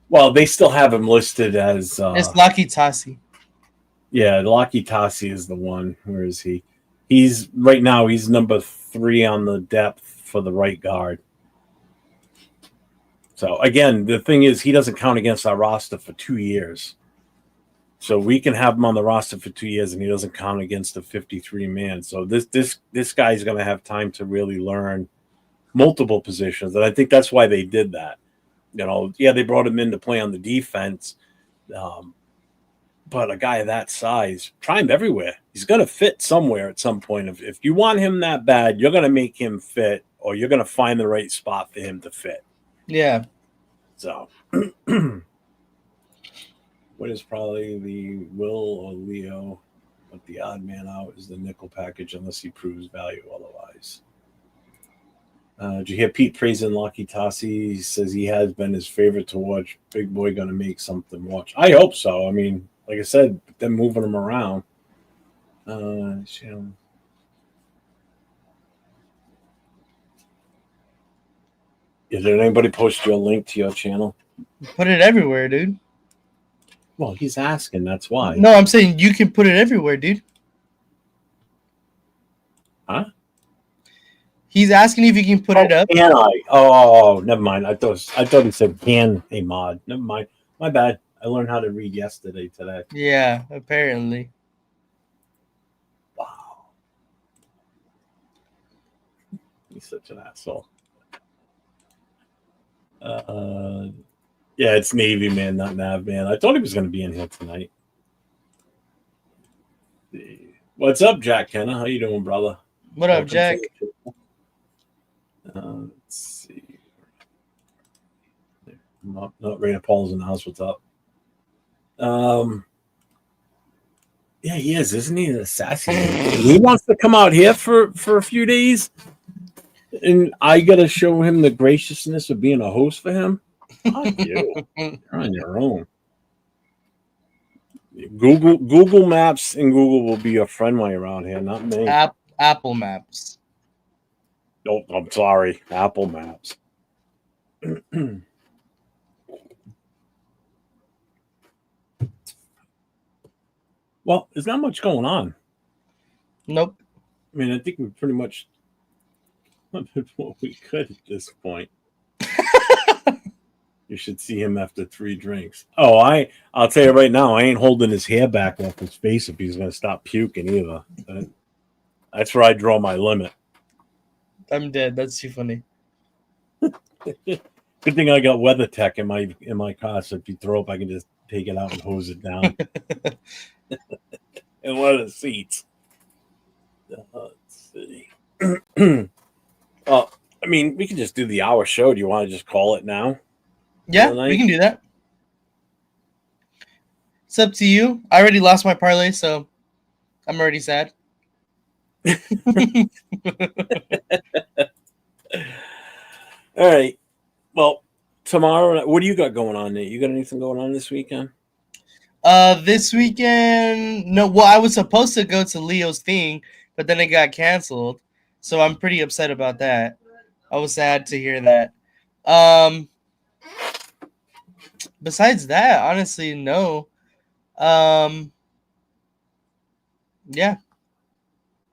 Well, they still have him listed as...
it's Laki Tassi.
Yeah, Laki Tassi is the one. Where is he? He's number 3 on the depth for the right guard. So, again, the thing is he doesn't count against our roster for 2 years. So we can have him on the roster for 2 years, and he doesn't count against the 53-man. So this guy's going to have time to really learn multiple positions, and I think that's why they did that. They brought him in to play on the defense, But a guy of that size, try him everywhere. He's going to fit somewhere at some point. If you want him that bad, you're going to make him fit, or you're going to find the right spot for him to fit.
Yeah.
So, what is probably the Will or Leo, but the odd man out is the nickel package unless he proves value otherwise. Did you hear Pete praising Lucky Tassi? He says he has been his favorite to watch. Big boy going to make something watch. I hope so. I mean, like I said, them moving him around. Did anybody post you a link to your channel?
Put it everywhere, dude.
Well, he's asking. That's why.
No, I'm saying you can put it everywhere, dude.
Huh?
He's asking if you can put it up.
Can I? Oh, never mind. I thought he said can a mod. Never mind. My bad. I learned how to read today.
Yeah, apparently.
Wow. He's such an asshole. Yeah, it's Navy man, not Nav man. I thought he was going to be in here tonight. What's up, Jack Kenna? How you doing, brother?
What up, Jack?
Let's see. Not Raider Paul's in the house. What's up? Yeah, he is, isn't he? An assassin. He wants to come out here for a few days, and I got to show him the graciousness of being a host for him. Fuck you. You're on your own. Google Maps and Google will be your friend while you're around here, not me.
Apple Maps.
Oh, I'm sorry. Apple Maps. Well, there's not much going on.
Nope.
I mean, I think we pretty much did what we could at this point. You should see him after 3 drinks. Oh, I'll tell you right now, I ain't holding his hair back off his face if he's going to stop puking either. That's where I draw my limit.
I'm dead. That's too funny.
Good thing I got WeatherTech in my car, so if you throw up, I can just take it out and hose it down. And one of the seats. Let's see. Well, I mean, we can just do the hour show. Do you want to just call it now?
Yeah, we can do that. It's up to you. I already lost my parlay, so I'm already sad.
All right. Well, tomorrow, what do you got going on, Nate? You got anything going on this weekend?
This weekend, no. Well, I was supposed to go to Leo's thing, but then it got canceled, so I'm pretty upset about that. I was sad to hear that. Besides that, honestly, no. Yeah,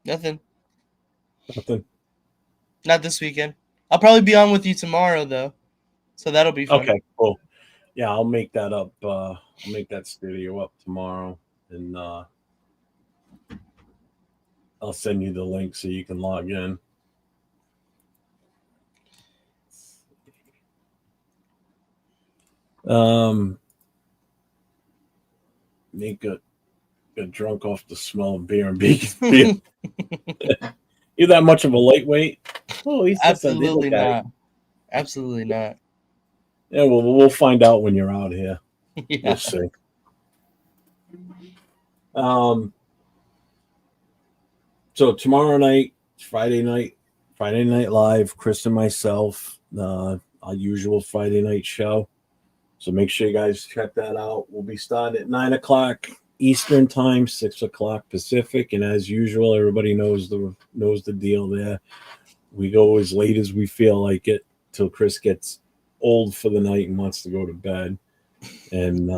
nothing. Not this weekend. I'll probably be on with you tomorrow, though, so that'll be fun.
Okay, cool. Yeah, I'll make that up. I'll make that studio up tomorrow, and I'll send you the link so you can log in. Nate got drunk off the smell of beer and bacon. You that much of a lightweight? Oh, he's
absolutely not. Absolutely not.
Yeah, well, we'll find out when you're out here.
Yeah.
We'll see. So tomorrow night, Friday Night Live, Chris and myself, our usual Friday night show. So make sure you guys check that out. We'll be starting at 9 o'clock Eastern time, 6 o'clock Pacific, and as usual, everybody knows the deal there. We go as late as we feel like it till Chris gets old for the night and wants to go to bed. And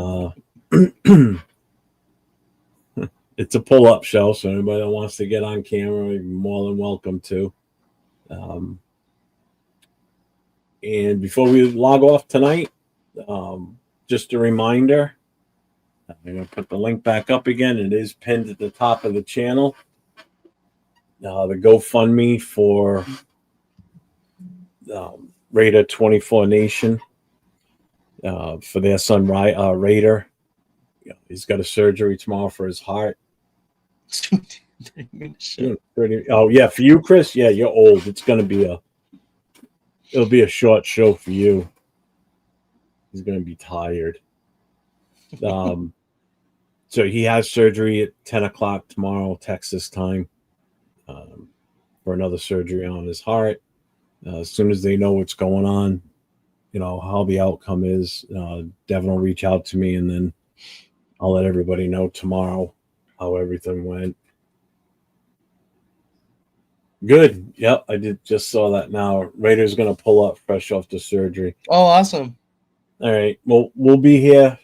it's a pull-up show, so anybody that wants to get on camera, you're more than welcome to. And before we log off tonight, just a reminder, I'm going to put the link back up again. It is pinned at the top of the channel. The GoFundMe for Raider24Nation for their son Raider. he's got a surgery tomorrow for his heart.
30-minute show.
30, oh yeah, for you, Chris. Yeah, you're old. It'll be a short show for you. He's gonna be tired. So he has surgery at 10 o'clock tomorrow, Texas time, for another surgery on his heart. As soon as they know what's going on, how the outcome is, Devin will reach out to me, and then I'll let everybody know tomorrow how everything went. Good. Yep, I just saw that now. Raider's going to pull up fresh off the surgery.
Oh, awesome.
All right. Well, we'll be here.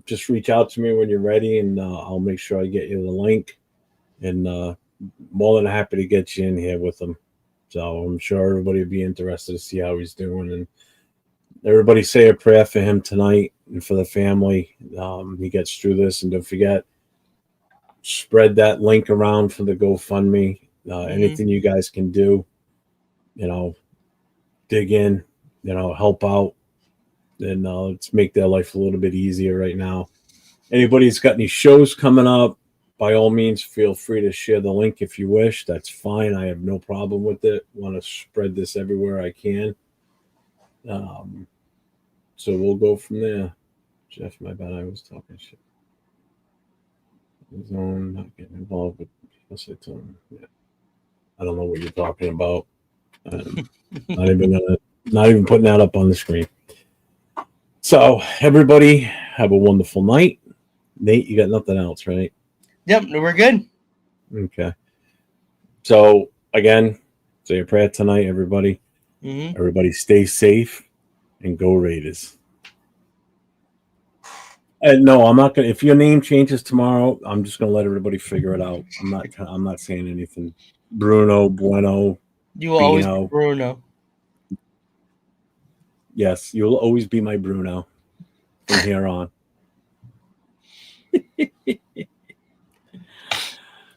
Just reach out to me when you're ready, and I'll make sure I get you the link. And more than happy to get you in here with him. So I'm sure everybody will be interested to see how he's doing. And everybody say a prayer for him tonight and for the family. He gets through this. And don't forget, spread that link around for the GoFundMe. Anything you guys can do, dig in, help out, and let's make their life a little bit easier right now. Anybody's got any shows coming up, by all means, feel free to share the link if you wish. That's fine. I have no problem with it. Want to spread this everywhere I can. So we'll go from there. Jeff, my bad, I was talking shit. Zone, not getting involved with yeah. I don't know what you're talking about. Not even putting that up on the screen. So everybody have a wonderful night. Nate, you got nothing else, right?
Yep, we're good.
Okay. So again, say a prayer tonight, everybody. Everybody stay safe and go Raiders. And no, I'm not gonna. If your name changes tomorrow, I'm just gonna let everybody figure it out. I'm not saying anything. Bruno, Bueno.
You will always be Bruno.
Yes, you will always be my Bruno from here on.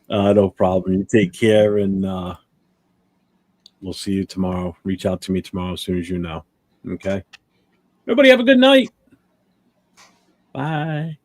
No problem. You take care, and we'll see you tomorrow. Reach out to me tomorrow as soon as you know. Okay? Everybody have a good night. Bye.